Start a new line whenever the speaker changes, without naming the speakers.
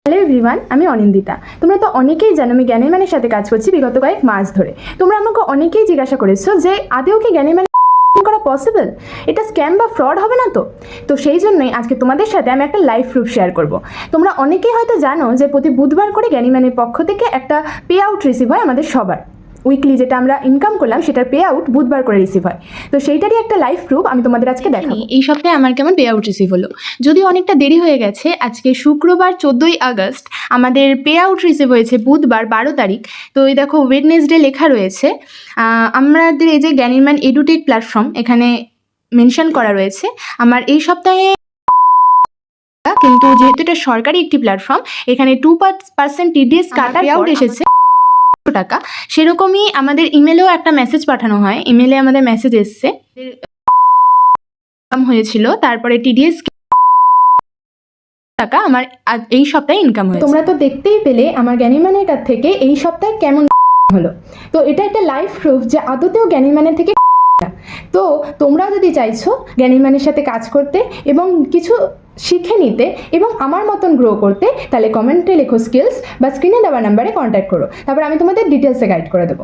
Hello everyone, আমি অনিন্দিতা। তোমরা তো অনেকেই জানো আমি জ্ঞানীমানের সাথে কাজ করছি বিগত কয়েক মাস ধরে। তোমরা আমাকে অনেকেই জিজ্ঞাসা করেছো যে আদেও কি জ্ঞানীমান করা পসিবল, এটা স্ক্যাম বা ফ্রড হবে না তো সেই জন্যই আজকে তোমাদের সাথে আমি একটা লাইভ প্রুফ শেয়ার করব। তোমরা অনেকেই হয়তো জানো যে প্রতি বুধবার করে জ্ঞানীমানের পক্ষ থেকে একটা পে আউট রিসিভ হয় আমাদের সবার। উইকলি যেটা আমরা ইনকাম করলাম সেটার পে আউট বুধবার করে রিসিভ হয়। তো সেইটারই একটা লাইভ প্রুফ আমি তোমাদের আজকে দেখাবো।
এই সপ্তাহে আমার কেমন পে আউট রিসিভ হলো। যদিও অনেকটা দেরি হয়ে গেছে, আজকে শুক্রবার 14ই আগস্ট আমাদের পে আউট রিসিভ হয়েছে বুধবার 12 তারিখ। তো এই দেখো ওয়েডনেসডে লেখা রয়েছে। আমাদের এই যে জ্ঞানীমান এডুটেক প্ল্যাটফর্ম, এখানে মেনশন করা রয়েছে আমার এই সপ্তাহে, কিন্তু যেহেতু এটা সরকারি একটি প্ল্যাটফর্ম, এখানে 2% টিডিএস কাটার পে আউট এসেছে টাকা। সেরকমই আমাদের ইমেলেও একটা মেসেজ পাঠানো হয়, ইমেলে আমাদের মেসেজ এসছে হয়েছিল, তারপরে টিডিএস টাকা আমার এই সপ্তাহে ইনকাম হয়েছে।
তোমরা তো দেখতেই পেলে আমার জ্ঞানীমানের কাছ থেকে এই সপ্তাহে কেমন হলো। তো এটা একটা লাইভ প্রুফ যে আদতেও জ্ঞানীমানের থেকে। তো তোমরা যদি চাইছো জ্ঞানীমানের সাথে কাজ করতে এবং কিছু শিখে নিতে এবং আমার মতন গ্রো করতে, তাহলে কমেন্টে লেখো স্কিলস বা স্ক্রিনে দেওয়া নাম্বারে কন্ট্যাক্ট করো, তারপর আমি তোমাদের ডিটেলসে গাইড করে দেবো।